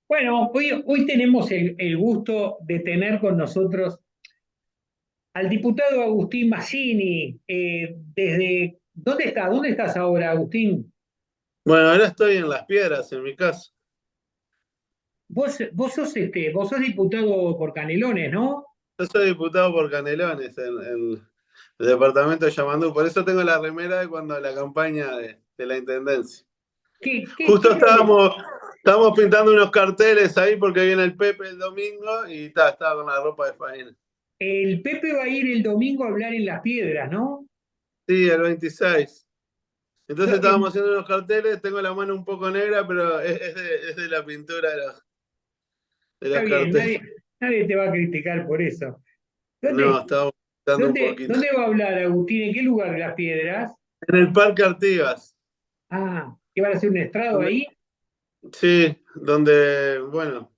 Bueno, hoy tenemos el gusto de tener con nosotros al diputado Agustín Mazzini. ¿Dónde está? ¿Dónde estás ahora, Agustín? Bueno, ahora estoy en Las Piedras, en mi casa. Vos sos diputado por Canelones, ¿no? Yo soy diputado por Canelones, en el departamento de Yamandú. Por eso tengo la remera de cuando la campaña de la intendencia. ¿Qué Justo es lo que... estábamos pintando unos carteles ahí porque viene el Pepe el domingo y estaba con la ropa de faena. El Pepe va a ir el domingo a hablar en Las Piedras, ¿no? Sí, el 26. Entonces Yo- estábamos haciendo unos carteles, tengo la mano un poco negra, pero es de la pintura de Está los bien, carteles. nadie te va a criticar por eso. No, ¿Dónde, estábamos pintando un poquito. dónde va a hablar, Agustín? ¿En qué lugar de Las Piedras? En el Parque Artigas. Ah, ¿qué van a hacer un estrado ahí? Sí, donde, bueno,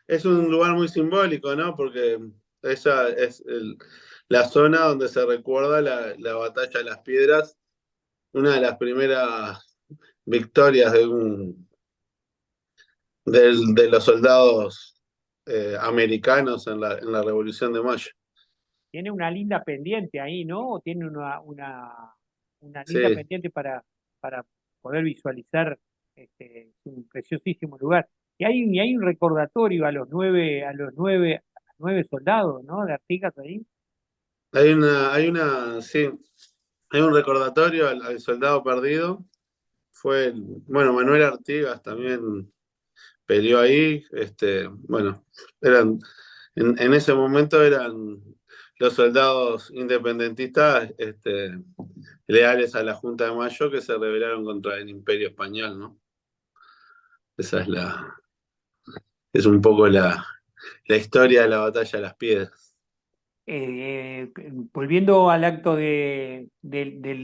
es un lugar muy simbólico, ¿no? Porque esa es la zona donde se recuerda la batalla de las Piedras, una de las primeras victorias de los soldados americanos en la Revolución de Mayo. Tiene una linda pendiente ahí, ¿no? ¿O tiene una linda Sí, pendiente para poder visualizar es un preciosísimo lugar? Y hay un recordatorio a los nueve soldados, ¿no? De Artigas ahí. sí, hay un recordatorio al soldado perdido. Bueno, Manuel Artigas también peleó ahí. Bueno, eran, en ese momento eran los soldados independentistas, leales a la Junta de Mayo que se rebelaron contra el Imperio Español, ¿no? Esa es un poco la historia de la batalla de las Piedras. Volviendo al acto del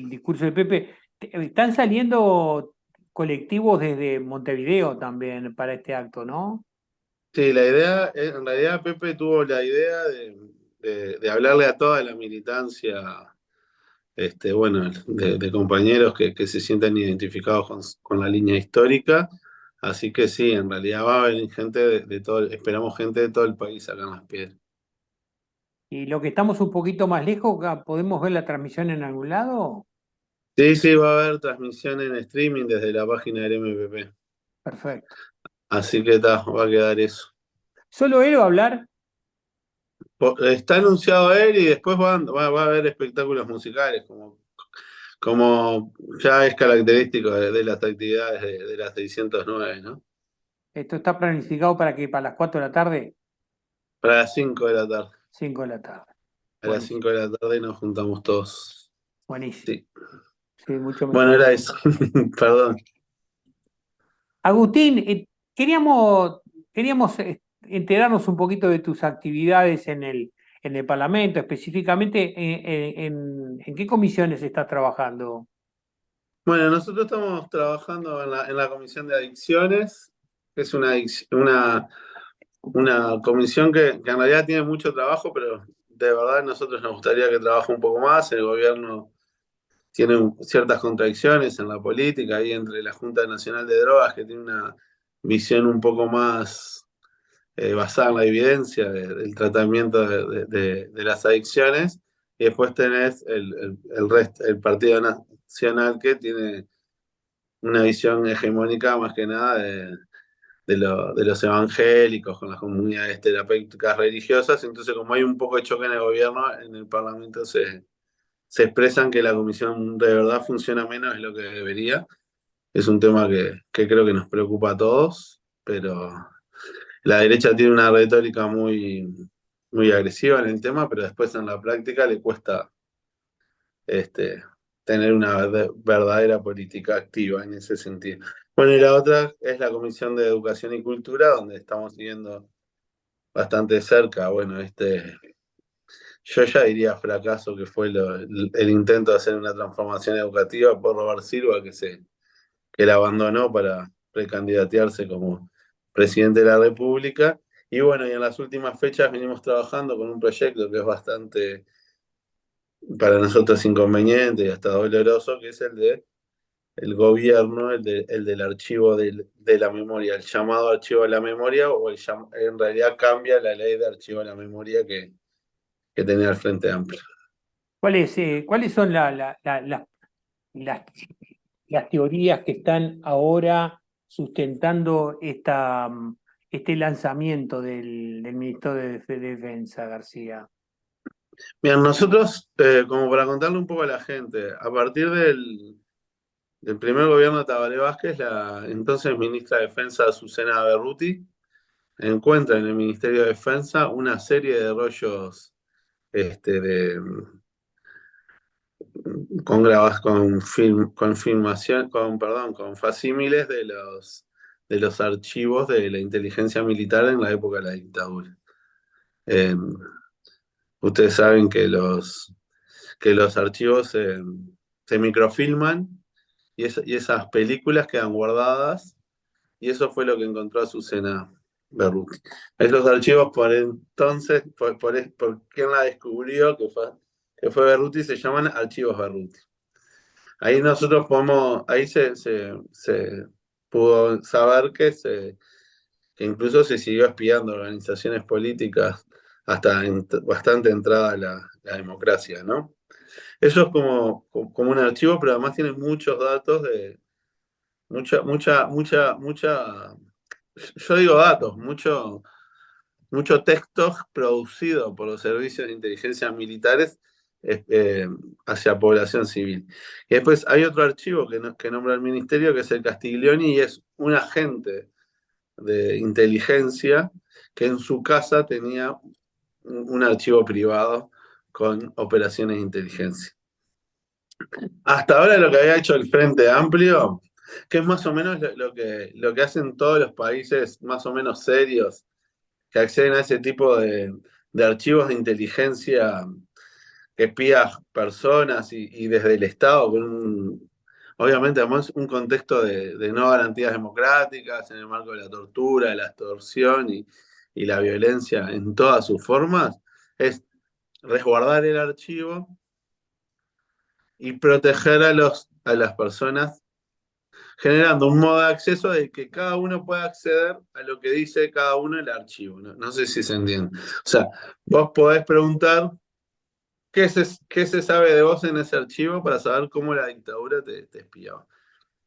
discurso de Pepe, están saliendo colectivos desde Montevideo también para este acto, ¿no? Sí, en realidad Pepe tuvo la idea de hablarle a toda la militancia, bueno, de compañeros que se sientan identificados con la línea histórica. Así que sí, en realidad va a venir gente de todo, esperamos gente de todo el país acá en Las Piedras. Y lo que estamos un poquito más lejos, ¿podemos ver la transmisión en algún lado? Sí, sí, va a haber transmisión en streaming desde la página del MPP. Perfecto. Así que va a quedar eso. ¿Solo él va a hablar? Está anunciado él y después va a haber espectáculos musicales, como ya es característico de las actividades de las 609, ¿no? Esto está planificado para las 4 de la tarde, Para las 5 de la tarde. 5 de la tarde. A las Buenísimo, 5 de la tarde nos juntamos todos. buenísimo. Sí. Sí, mucho Bueno, mejor. era eso. Perdón. Agustín, queríamos enterarnos un poquito de tus actividades en el Parlamento, específicamente en qué comisiones estás trabajando. Bueno, nosotros estamos trabajando en la Comisión de Adicciones, que es una comisión que en realidad tiene mucho trabajo, pero de verdad nosotros nos gustaría que trabaje un poco más. El gobierno tiene ciertas contradicciones en la política, ahí entre la Junta Nacional de Drogas, que tiene una visión un poco más basada en la evidencia del tratamiento de las adicciones, y después tenés el Partido Nacional que tiene una visión hegemónica más que nada de los evangélicos con las comunidades terapéuticas religiosas. Entonces, como hay un poco de choque en el gobierno, en el Parlamento se expresan que la comisión de verdad funciona menos de lo que debería. Es un tema que creo que nos preocupa a todos, pero la derecha tiene una retórica muy agresiva en el tema, pero después en la práctica le cuesta este, tener una verdadera política activa en ese sentido. Bueno, y la otra es la Comisión de Educación y Cultura, donde estamos siguiendo bastante cerca, bueno, yo ya diría fracaso que fue el intento de hacer una transformación educativa por Robert Silva, que la abandonó para precandidatearse como presidente de la República. Y bueno, y en las últimas fechas venimos trabajando con un proyecto que es bastante para nosotros inconveniente y hasta doloroso, que es el de el gobierno, el del archivo de la memoria, el llamado archivo de la memoria, o en realidad cambia la ley de archivo de la memoria que tenía el Frente Amplio. ¿Cuáles son las, las teorías que están ahora sustentando este lanzamiento del Ministerio de Defensa, García? Bien, nosotros, como para contarle un poco a la gente, a partir del primer gobierno de Tabaré Vázquez, la entonces ministra de Defensa, Susana Berruti, encuentra en el Ministerio de Defensa una serie de rollos de, con grabas, con filmación, con facímiles de los archivos de la inteligencia militar en la época de la dictadura. Eh, Ustedes saben que los archivos se microfilman y esas películas quedan guardadas, y eso fue lo que encontró Azucena Berruti. Esos archivos por entonces, por quien la descubrió, que fue Berruti, se llaman archivos Berruti. Ahí nosotros ahí se pudo saber que incluso se siguió espiando organizaciones políticas hasta bastante entrada la democracia, ¿no? Eso es como un archivo, pero además tiene muchos datos mucha, yo digo datos, mucho texto producido por los servicios de inteligencia militares eh, hacia población civil. Y después hay otro archivo que nombra el ministerio, que es el Castiglioni, y es un agente de inteligencia que en su casa tenía un archivo privado con operaciones de inteligencia. Hasta ahora lo que había hecho el Frente Amplio, que es más o menos lo que hacen todos los países más o menos serios que acceden a ese tipo de archivos de inteligencia que espía personas y desde el Estado, obviamente además un contexto de no garantías democráticas en el marco de la tortura, de la extorsión y la violencia en todas sus formas, es resguardar el archivo y proteger a las personas, generando un modo de acceso de que cada uno pueda acceder a lo que dice cada uno en el archivo. No sé si se entiende. O sea, vos podés preguntar qué se sabe de vos en ese archivo para saber cómo la dictadura te espiaba.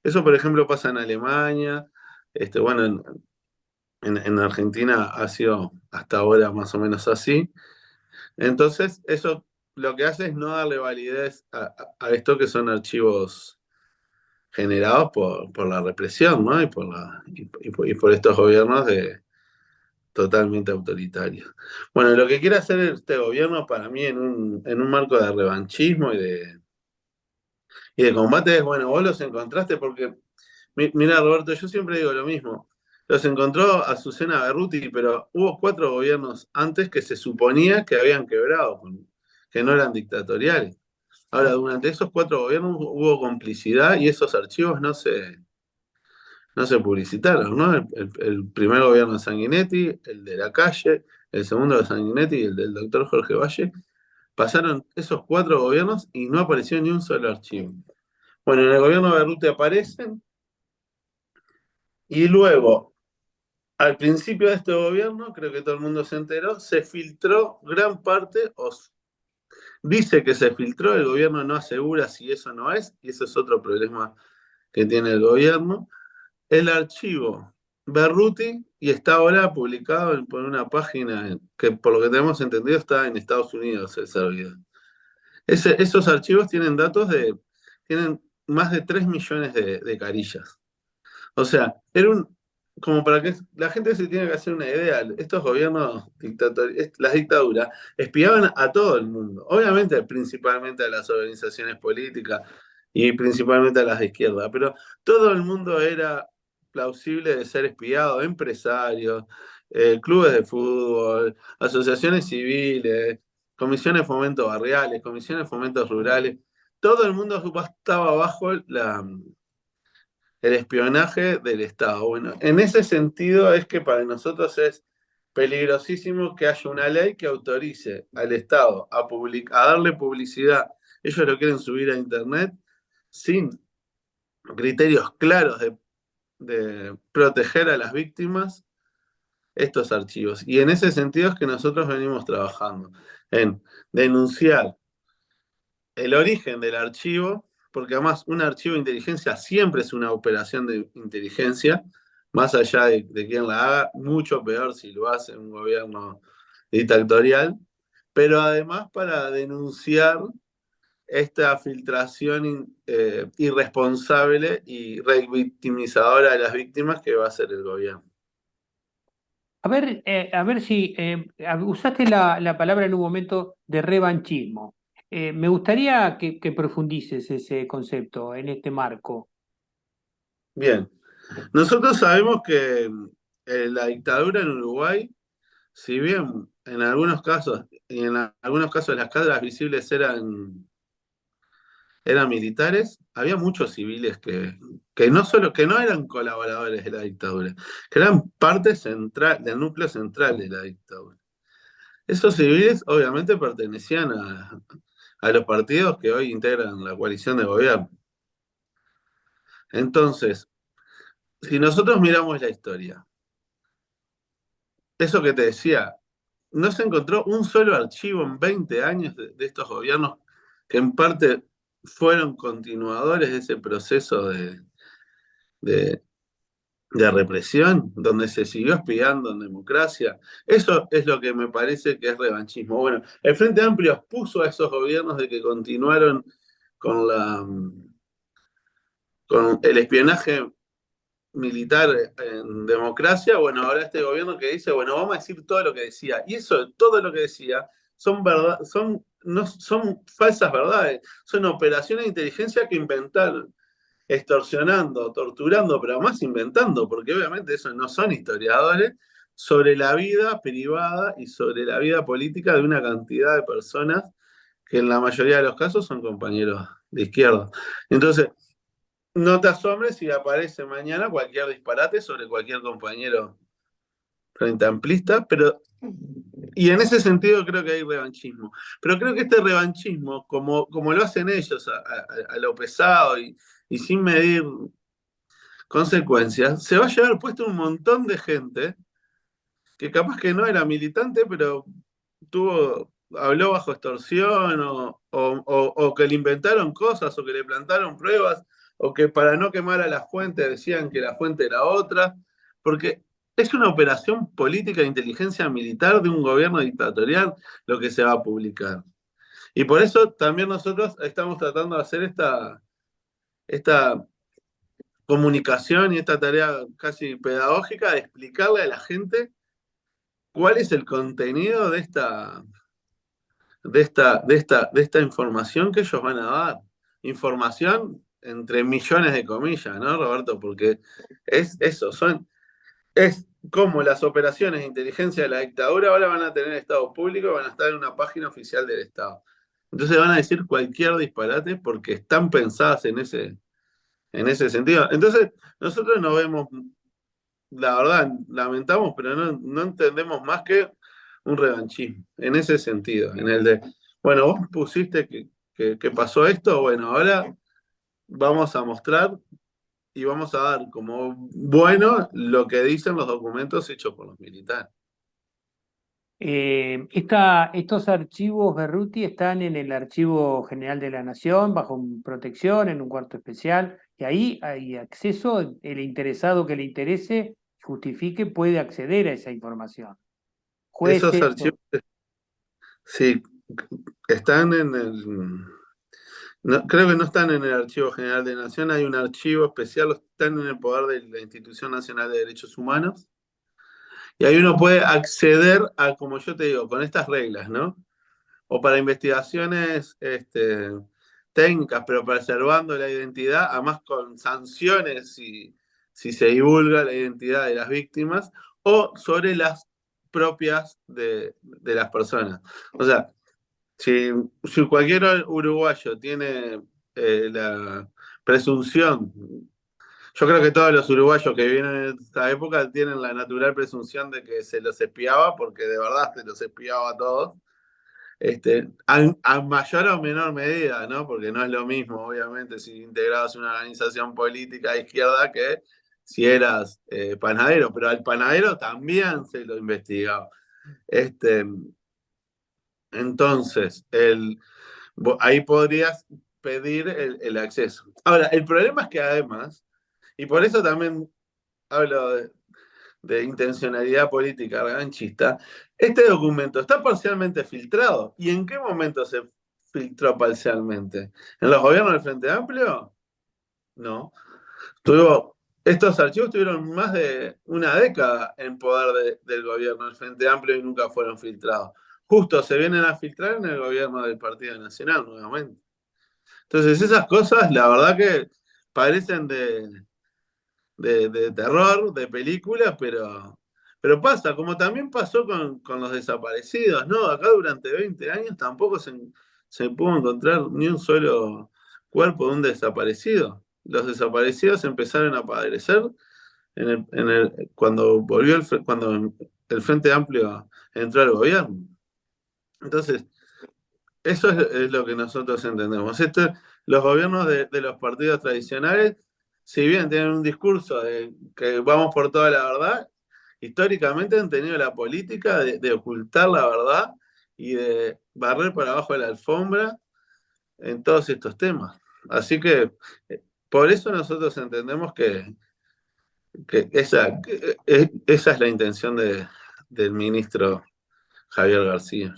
Eso, por ejemplo, pasa en Alemania. Bueno, en Argentina ha sido hasta ahora más o menos así. Entonces, eso lo que hace es no darle validez a esto que son archivos generados por la represión, ¿no? Y por estos gobiernos totalmente autoritarios. Bueno, lo que quiere hacer este gobierno para mí en un marco de revanchismo y de combate es, bueno, vos los encontraste porque, mira Roberto, yo siempre digo lo mismo, los encontró Azucena Berruti, pero hubo 4 gobiernos antes que se suponía que habían quebrado, que no eran dictatoriales. Ahora, durante esos 4 gobiernos hubo complicidad y esos archivos no se publicitaron, ¿no? El primer gobierno de Sanguinetti, el de la calle, el segundo de Sanguinetti y el del doctor Jorge Valle, pasaron esos 4 gobiernos y no apareció ni un solo archivo. Bueno, en el gobierno de Berruti aparecen, y luego, al principio de este gobierno, creo que todo el mundo se enteró, se filtró gran parte, dice que se filtró, el gobierno no asegura si eso no es, y eso es otro problema que tiene el gobierno, el archivo Berruti, y está ahora publicado por una página que, por lo que tenemos entendido, está en Estados Unidos el servidor. Esos archivos tienen más de 3 millones de carillas. O sea, como para que la gente se tiene que hacer una idea, estos gobiernos dictatoriales, las dictaduras, espiaban a todo el mundo. Obviamente, principalmente a las organizaciones políticas y principalmente a las de izquierda, pero todo el mundo era plausible de ser espiado, empresarios, clubes de fútbol, asociaciones civiles, comisiones de fomento barriales, comisiones de fomento rurales. Todo el mundo estaba bajo el espionaje del Estado. Bueno, en ese sentido es que para nosotros es peligrosísimo que haya una ley que autorice al Estado a darle publicidad. Ellos lo quieren subir a Internet sin criterios claros de proteger a las víctimas estos archivos. Y en ese sentido es que nosotros venimos trabajando en denunciar el origen del archivo, porque además un archivo de inteligencia siempre es una operación de inteligencia, más allá de quien la haga, mucho peor si lo hace un gobierno dictatorial, pero además para denunciar esta filtración irresponsable y revictimizadora de las víctimas que va a hacer el gobierno. A ver si usaste la palabra en un momento de revanchismo. Me gustaría que profundices ese concepto en este marco. Bien, nosotros sabemos que la dictadura en Uruguay, si bien en algunos casos, y en algunos casos las caras visibles eran militares, había muchos civiles que no solo, que no eran colaboradores de la dictadura, que eran parte central, del núcleo central de la dictadura. Esos civiles obviamente pertenecían a los partidos que hoy integran la coalición de gobierno. Entonces, si nosotros miramos la historia, eso que te decía, no se encontró un solo archivo en 20 años de estos gobiernos que en parte fueron continuadores de ese proceso de, de represión, donde se siguió espiando en democracia. Eso es lo que me parece que es revanchismo. Bueno, el Frente Amplio expuso a esos gobiernos de que continuaron con con el espionaje militar en democracia. Bueno, ahora este gobierno que dice, bueno, vamos a decir todo lo que decía. Y eso, todo lo que decía, son verdad, no, son falsas verdades, son operaciones de inteligencia que inventaron, extorsionando, torturando, pero además inventando, porque obviamente esos no son historiadores, sobre la vida privada y sobre la vida política de una cantidad de personas que en la mayoría de los casos son compañeros de izquierda. Entonces, no te asombres si aparece mañana cualquier disparate sobre cualquier compañero frente amplista, pero y en ese sentido creo que hay revanchismo. Pero creo que este revanchismo, como lo hacen ellos a lo pesado y sin medir consecuencias, se va a llevar puesto un montón de gente que capaz que no era militante, pero habló bajo extorsión o que le inventaron cosas o que le plantaron pruebas o que para no quemar a la fuente decían que la fuente era otra, porque es una operación política de inteligencia militar de un gobierno dictatorial lo que se va a publicar. Y por eso también nosotros estamos tratando de hacer esta comunicación y esta tarea casi pedagógica de explicarle a la gente cuál es el contenido de esta información que ellos van a dar. Información entre millones de comillas, ¿no, Roberto? Porque es eso, es como las operaciones de inteligencia de la dictadura ahora van a tener estado público, van a estar en una página oficial del Estado. Entonces van a decir cualquier disparate porque están pensadas en ese sentido. Entonces, nosotros no vemos, la verdad, lamentamos, pero no entendemos más que un revanchismo, en ese sentido, en el de, bueno, vos pusiste que pasó esto, bueno, ahora vamos a mostrar y vamos a dar como bueno lo que dicen los documentos hechos por los militares. Estos archivos Berruti están en el Archivo General de la Nación, bajo protección, en un cuarto especial, y ahí hay acceso, el interesado que le interese, justifique, puede acceder a esa información. Esos Jueces. archivos, sí, están en creo que no están en el Archivo General de la Nación, hay un archivo especial, están en el poder de la Institución Nacional de Derechos Humanos. Y ahí uno puede acceder a, como yo te digo, con estas reglas, ¿no? O para investigaciones técnicas, pero preservando la identidad, además con sanciones si se divulga la identidad de las víctimas, o sobre las propias de las personas. O sea, si cualquier uruguayo tiene la presunción, yo creo que todos los uruguayos que vienen en esta época tienen la natural presunción de que se los espiaba, porque de verdad se los espiaba a todos. A mayor o menor medida, ¿no? Porque no es lo mismo, obviamente, si integrabas una organización política de izquierda que si eras panadero, pero al panadero también se lo investigaba. Este, entonces, ahí podrías pedir el acceso. Ahora, el problema es que además, y por eso también hablo de intencionalidad política revanchista, este documento está parcialmente filtrado. ¿Y en qué momento se filtró parcialmente? ¿En los gobiernos del Frente Amplio? No. Estos archivos tuvieron más de una década en poder del gobierno del Frente Amplio y nunca fueron filtrados. Justo se vienen a filtrar en el gobierno del Partido Nacional nuevamente. Entonces esas cosas, la verdad que parecen de terror, de película, pero pasa, como también pasó con los desaparecidos, ¿no? Acá durante 20 años tampoco se pudo encontrar ni un solo cuerpo de un desaparecido. Los desaparecidos empezaron a aparecer cuando cuando el Frente Amplio entró al gobierno. Entonces, eso es lo que nosotros entendemos. Los gobiernos de los partidos tradicionales, si bien tienen un discurso de que vamos por toda la verdad, históricamente han tenido la política de ocultar la verdad y de barrer para abajo de la alfombra en todos estos temas. Así que por eso nosotros entendemos que esa es la intención del ministro Javier García.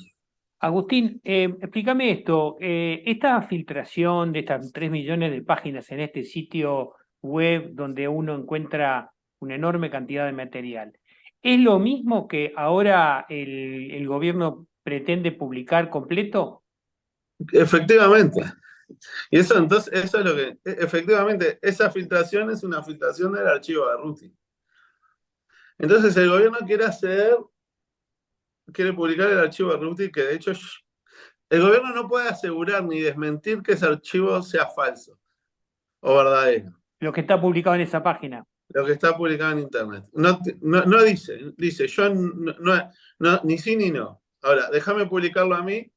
Agustín, explícame esto. Esta filtración de estas 3 millones de páginas en este sitio web donde uno encuentra una enorme cantidad de material, ¿es lo mismo que ahora el gobierno pretende publicar completo? Efectivamente. Y eso entonces, eso es lo que, efectivamente, esa filtración es una filtración del archivo de Ruti. Entonces el gobierno quiere publicar el archivo de Ruti, que de hecho el gobierno no puede asegurar ni desmentir que ese archivo sea falso o verdadero, Lo que está publicado en esa página. lo que está publicado en internet. No dice, yo ni sí ni no. Ahora, déjame publicarlo a mí.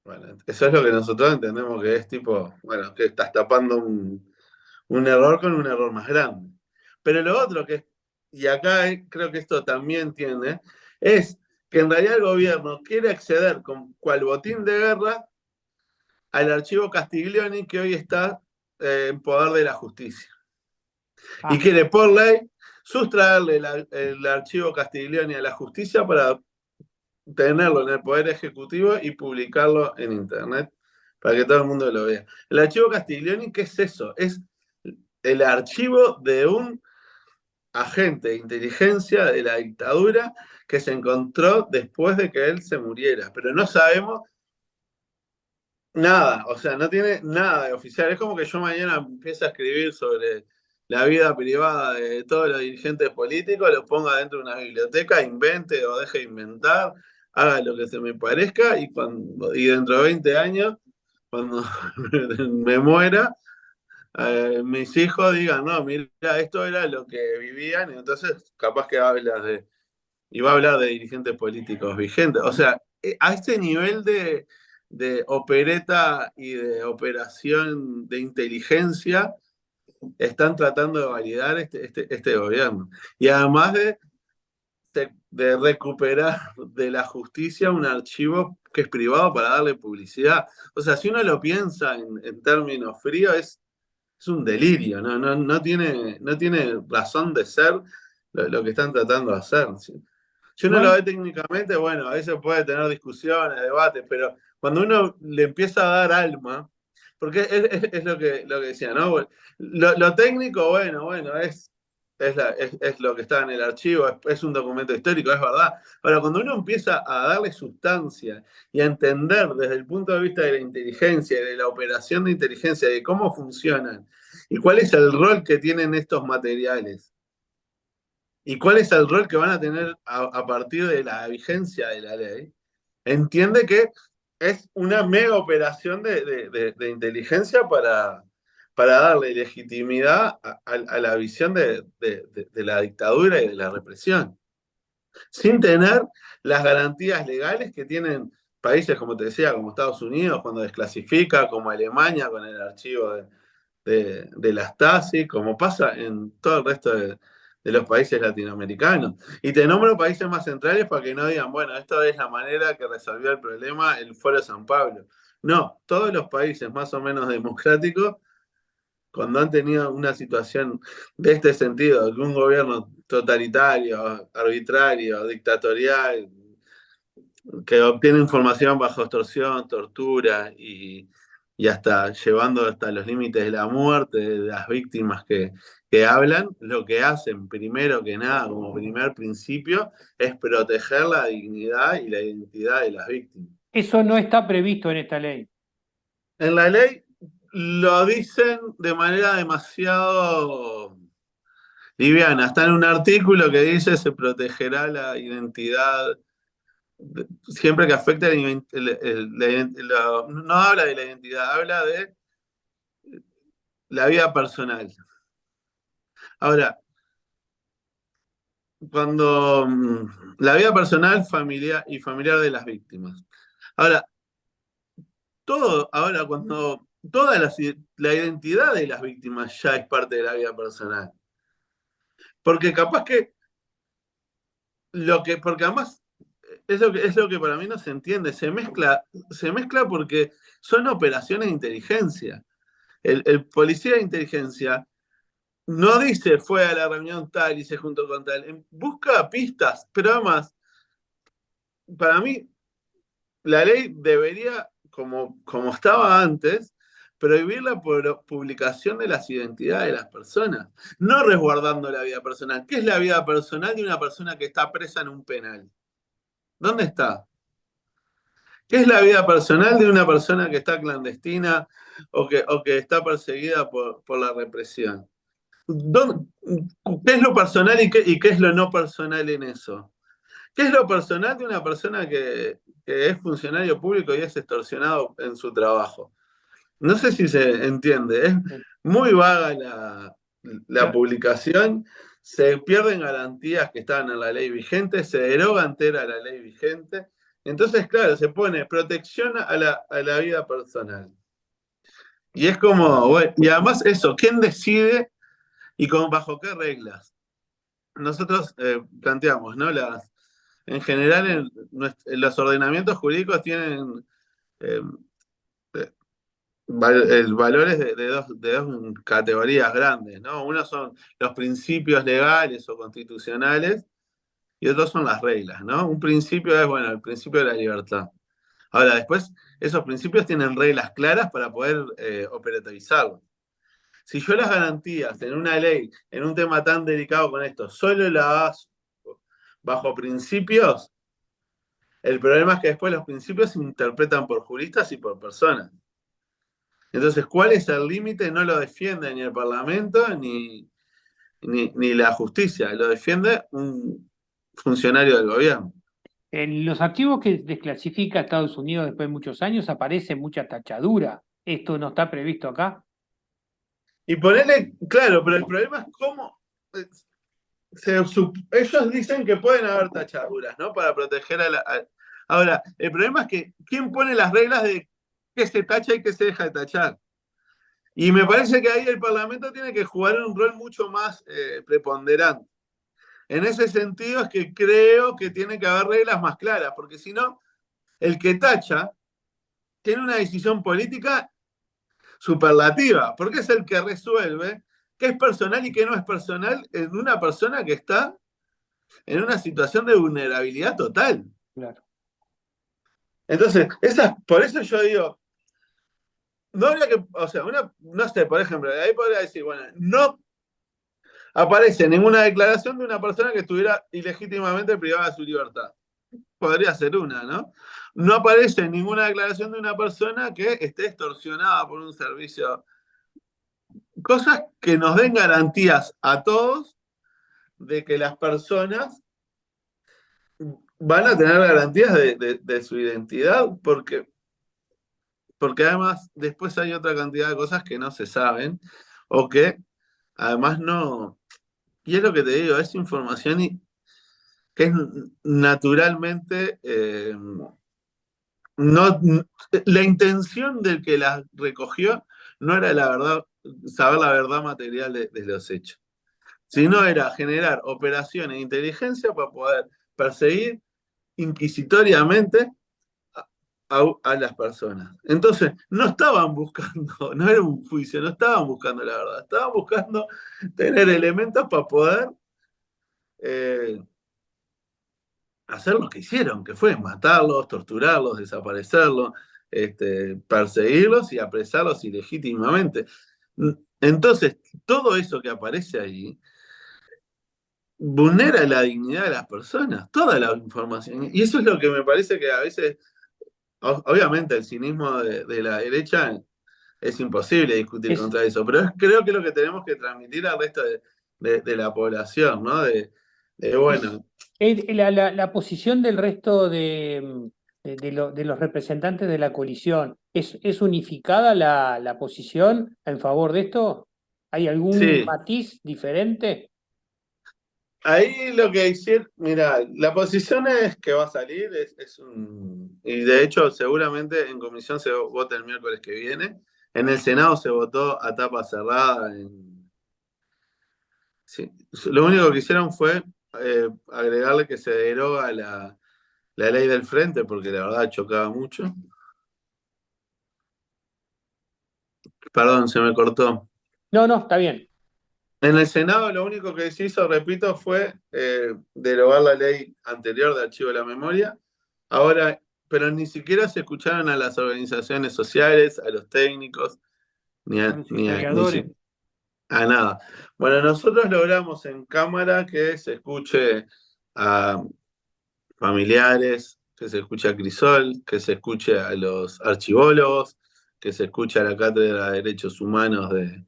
Bueno, eso es lo que nosotros entendemos que es tipo, bueno, que estás tapando un error con un error más grande. Pero lo otro y acá creo que esto también tiene, es que en realidad el gobierno quiere acceder con cual botín de guerra al archivo Castiglioni que hoy está en poder de la justicia. Y Ah, quiere por ley sustraerle el archivo Castiglioni a la justicia para tenerlo en el Poder Ejecutivo y publicarlo en Internet para que todo el mundo lo vea. El archivo Castiglioni, ¿qué es eso? Es el archivo de un agente de inteligencia de la dictadura que se encontró después de que él se muriera, pero no sabemos nada, o sea, no tiene nada de oficial. Es como que yo mañana empiece a escribir sobre la vida privada de todos los dirigentes políticos, lo ponga dentro de una biblioteca, invente o deje de inventar, haga lo que se me parezca y dentro de 20 años, cuando me muera, mis hijos digan, no, mira, esto era lo que vivían, y entonces capaz que y va a hablar de dirigentes políticos vigentes. O sea, a este nivel de opereta y de operación de inteligencia están tratando de validar este gobierno. Y además de recuperar de la justicia un archivo que es privado para darle publicidad. O sea, si uno lo piensa en términos fríos, es un delirio, no tiene razón de ser lo que están tratando de hacer. ¿Sí? Si uno lo igual, ve técnicamente, bueno, a veces puede tener discusiones, debates, pero cuando uno le empieza a dar alma, porque es lo que decía, ¿no? Lo técnico, bueno, es lo que está en el archivo, es un documento histórico, es verdad. Ahora, cuando uno empieza a darle sustancia y a entender desde el punto de vista de la inteligencia y de la operación de inteligencia, de cómo funcionan y cuál es el rol que tienen estos materiales y cuál es el rol que van a tener a partir de la vigencia de la ley, entiende que es una mega operación de inteligencia para darle legitimidad a la visión de la dictadura y de la represión. sin tener las garantías legales que tienen países, como te decía, como Estados Unidos, cuando desclasifica, como Alemania con el archivo de la Stasi, como pasa en todo el resto de los países latinoamericanos. Y te nombro países más centrales para que no digan, bueno, esta es la manera que resolvió el problema el Foro de San Pablo. No, todos los países más o menos democráticos, cuando han tenido una situación de este sentido, de un gobierno totalitario, arbitrario, dictatorial, que obtiene información bajo extorsión, tortura y hasta llevando hasta los límites de la muerte de las víctimas que hablan, lo que hacen primero que nada, como primer principio, es proteger la dignidad y la identidad de las víctimas. Eso no está previsto en esta ley. En la ley lo dicen de manera demasiado liviana. Está en un artículo que dice se protegerá la identidad siempre que afecte no habla de la identidad, habla de la vida personal. Ahora, cuando la vida personal familiar y familiar de las víctimas. Ahora, ahora cuando toda la identidad de las víctimas ya es parte de la vida personal. Porque capaz que porque además es lo que para mí no se entiende, se mezcla porque son operaciones de inteligencia. El policía de inteligencia no dice fue a la reunión tal y se juntó con tal, busca pistas, pero además, para mí, la ley debería, como estaba antes, prohibir la publicación de las identidades de las personas, no resguardando la vida personal. ¿Qué es la vida personal de una persona que está presa en un penal? ¿Dónde está? ¿Qué es la vida personal de una persona que está clandestina o que está perseguida por la represión? ¿Dónde- ¿Qué es lo personal y qué es lo no personal en eso? ¿Qué es lo personal de una persona que es funcionario público y es extorsionado en su trabajo? No sé si se entiende, es muy vaga la publicación, se pierden garantías que estaban en la ley vigente, se deroga entera la ley vigente. Entonces, claro, se pone protección a la vida personal. Y es como, bueno, y además eso, ¿quién decide y bajo qué reglas? Nosotros planteamos, ¿no? En general, los ordenamientos jurídicos tienen eh, eh, valores de dos categorías grandes, ¿no? Uno son los principios legales o constitucionales y otros son las reglas, ¿no? Un principio es, bueno, el principio de la libertad. Ahora, después, esos principios tienen reglas claras para poder operativizarlos. Si yo las garantías en una ley, en un tema tan delicado con esto, solo las baso bajo principios, el problema es que después los principios se interpretan por juristas y por personas. Entonces, ¿cuál es el límite? No lo defiende ni el Parlamento ni la justicia, lo defiende un funcionario del gobierno. En los archivos que desclasifica Estados Unidos después de muchos años aparece mucha tachadura. Esto no está previsto acá. Y ponerle, claro, pero el problema es cómo ellos dicen que pueden haber tachaduras, ¿no? Para proteger Ahora, el problema es que ¿quién pone las reglas de qué se tacha y qué se deja de tachar? Y me parece que ahí el Parlamento tiene que jugar un rol mucho más preponderante. En ese sentido es que creo que tiene que haber reglas más claras, porque si no, el que tacha tiene una decisión política superlativa, porque es el que resuelve qué es personal y qué no es personal en una persona que está en una situación de vulnerabilidad total. Claro. Entonces, por eso yo digo, no habría que, o sea, no sé, por ejemplo, de ahí podría decir, bueno, no aparece ninguna declaración de una persona que estuviera ilegítimamente privada de su libertad. Podría ser una, ¿no? No aparece ninguna declaración de una persona que esté extorsionada por un servicio. Cosas que nos den garantías a todos de que las personas van a tener garantías de su identidad, porque además después hay otra cantidad de cosas que no se saben o que además no. Y es lo que te digo, es información que es naturalmente no, la intención del que la recogió no era la verdad, saber la verdad material de los hechos, sino era generar operaciones de inteligencia para poder perseguir inquisitoriamente a las personas. Entonces, no estaban buscando, no era un juicio, no estaban buscando la verdad, estaban buscando tener elementos para poder eh, hacer lo que hicieron, que fue matarlos, torturarlos, desaparecerlos, perseguirlos y apresarlos ilegítimamente. Entonces, todo eso que aparece ahí vulnera la dignidad de las personas, toda la información. Y eso es lo que me parece que a veces, obviamente, el cinismo de la derecha es imposible discutir Es, contra eso, pero creo que es lo que tenemos que transmitir al resto de la población, ¿no? es, Bueno, la posición del resto de los representantes de la coalición, ¿es unificada la posición en favor de esto? ¿Hay algún sí, matiz diferente? ahí lo que hicieron, mira, la posición es que va a salir, y de hecho seguramente en comisión se vota el miércoles que viene, en el Senado se votó a tapa cerrada. Sí. Lo único que hicieron fue agregarle que se deroga la ley del frente, porque la verdad chocaba mucho. Perdón, se me cortó. No, no, está bien. En el Senado lo único que se hizo, repito, fue derogar la ley anterior de archivo de la memoria. Ahora, pero ni siquiera se escucharon a las organizaciones sociales, a los técnicos, ni A a, los ni a, ni historiadores. si- a nada. Bueno, nosotros logramos en Cámara que se escuche a familiares, que se escuche a Crisol, que se escuche a los archivólogos, que se escuche a la Cátedra de Derechos Humanos de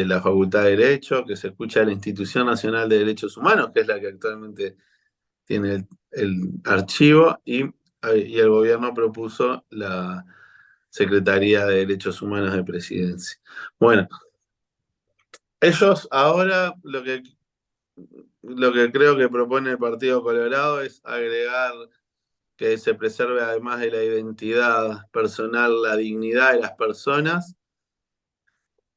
la Facultad de Derecho, que se escucha a la Institución Nacional de Derechos Humanos, que es la que actualmente tiene el archivo, y el gobierno propuso la Secretaría de Derechos Humanos de Presidencia. Bueno, ellos ahora lo que creo que propone el Partido Colorado es agregar que se preserve además de la identidad personal, la dignidad de las personas,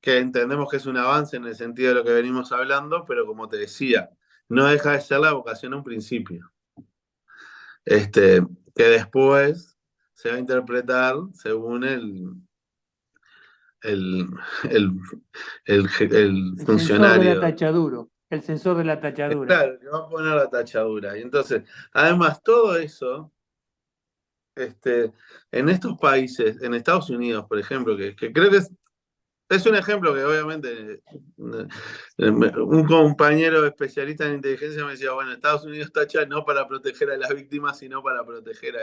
que entendemos que es un avance en el sentido de lo que venimos hablando, pero como te decía, no deja de ser la vocación a un principio, que después se va a interpretar según el, el, el El sensor de la funcionario. tachadura. El sensor de la tachadura. Claro, que va a poner la tachadura. Y entonces, además, todo eso, este, en estos países, en Estados Unidos, por ejemplo, que creo que es un ejemplo que obviamente un compañero especialista en inteligencia me decía, bueno, Estados Unidos tacha no para proteger a las víctimas, sino para proteger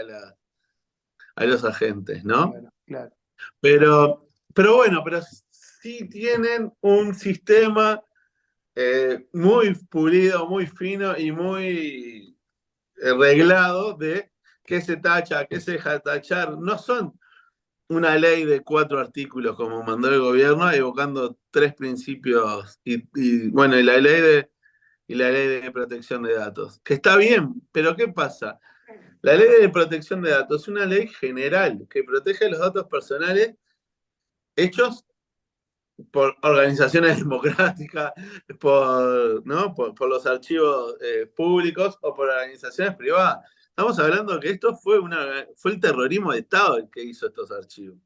a los agentes, ¿no? Claro, claro. Pero bueno, pero sí tienen un sistema muy pulido, muy fino y muy reglado de qué se tacha, qué se deja tachar. No son una ley de 4 artículos como mandó el gobierno, evocando 3 principios bueno, y la ley de protección de datos, que está bien, pero ¿qué pasa? La ley de protección de datos es una ley general que protege los datos personales hechos por organizaciones democráticas, ¿no? por los archivos públicos o por organizaciones privadas. Estamos hablando que esto fue el terrorismo de Estado el que hizo estos archivos.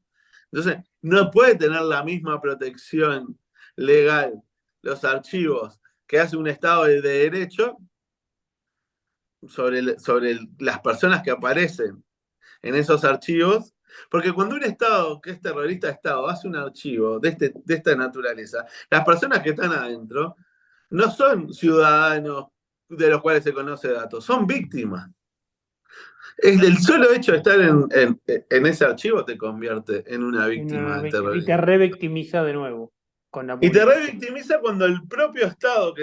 Entonces, no puede tener la misma protección legal los archivos que hace un Estado de derecho sobre las personas que aparecen en esos archivos, porque cuando un Estado que es terrorista de Estado hace un archivo de esta naturaleza, las personas que están adentro no son ciudadanos de los cuales se conoce datos, son víctimas. Es el solo hecho de estar en ese archivo te convierte en una víctima del Y te terrorismo. revictimiza de nuevo con la Y te publicación. revictimiza cuando el propio Estado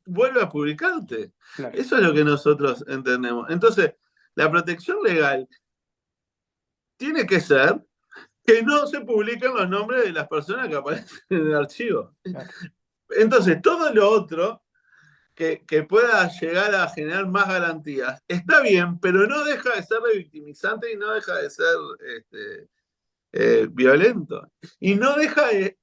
vuelve a publicarte. Claro. Eso es lo que nosotros entendemos. Entonces, la protección legal tiene que ser que no se publiquen los nombres de las personas que aparecen en el archivo. Claro. Entonces, todo lo otro que pueda llegar a generar más garantías. Está bien, pero no deja de ser revictimizante y no deja de ser este, violento. Y no deja de...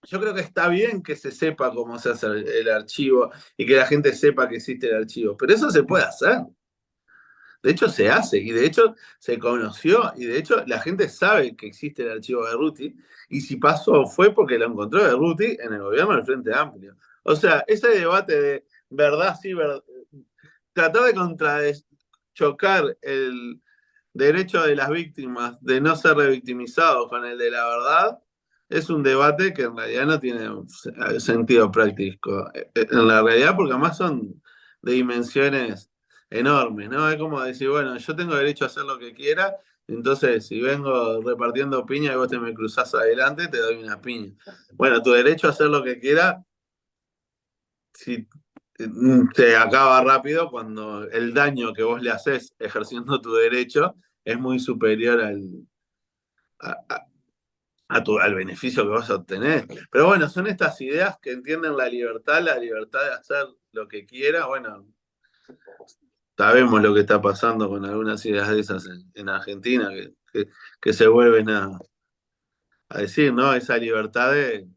Yo creo que está bien que se sepa cómo se hace el archivo y que la gente sepa que existe el archivo, pero eso se puede hacer. De hecho, se hace y de hecho se conoció y de hecho la gente sabe que existe el archivo de Ruti y si pasó fue porque lo encontró de Ruti en el gobierno del Frente Amplio. O sea, ese debate de verdad, sí, verdad, tratar de chocar el derecho de las víctimas de no ser revictimizados con el de la verdad es un debate que en realidad no tiene sentido práctico. En la realidad, porque además son de dimensiones enormes, ¿no? Es como decir, bueno, yo tengo derecho a hacer lo que quiera, entonces si vengo repartiendo piña y vos te me cruzás adelante, te doy una piña. Bueno, tu derecho a hacer lo que quiera, si se acaba rápido cuando el daño que vos le haces ejerciendo tu derecho es muy superior a, a- al beneficio que vas a obtener. Pero bueno, son estas ideas que entienden la libertad de hacer lo que quiera. Bueno, sabemos lo que está pasando con algunas ideas de esas en Argentina, que se vuelven a decir, ¿no? Esa libertad de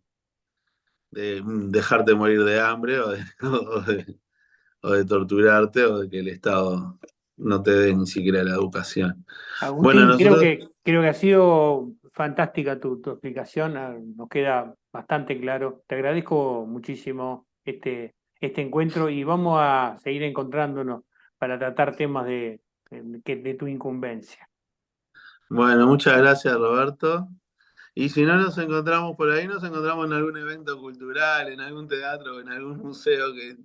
dejarte morir de hambre o de torturarte o de que el Estado no te dé ni siquiera la educación. Bueno, Agustín, nosotros, creo que ha sido fantástica tu explicación, nos queda bastante claro. Te agradezco muchísimo este encuentro y vamos a seguir encontrándonos para tratar temas de tu incumbencia. bueno, muchas gracias Roberto. Y si no nos encontramos por ahí, nos encontramos en algún evento cultural, en algún teatro, en algún museo que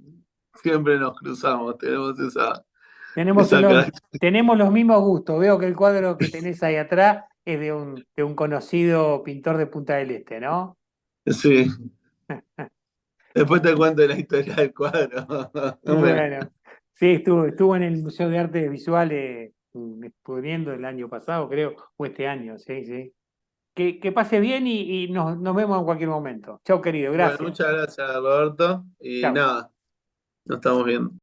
siempre nos cruzamos. Tenemos Tenemos esa característica. tenemos los mismos gustos. Veo que el cuadro que tenés ahí atrás es de un conocido pintor de Punta del Este, ¿no? Sí, después te cuento la historia del cuadro. Bueno, Bueno, sí, estuvo en el Museo de Artes Visuales exponiendo el año pasado, creo, o este año, sí, sí. Que pase bien y nos vemos en cualquier momento. Chau, querido, bueno, gracias. muchas gracias Roberto. Y Chau. nada, nos estamos viendo.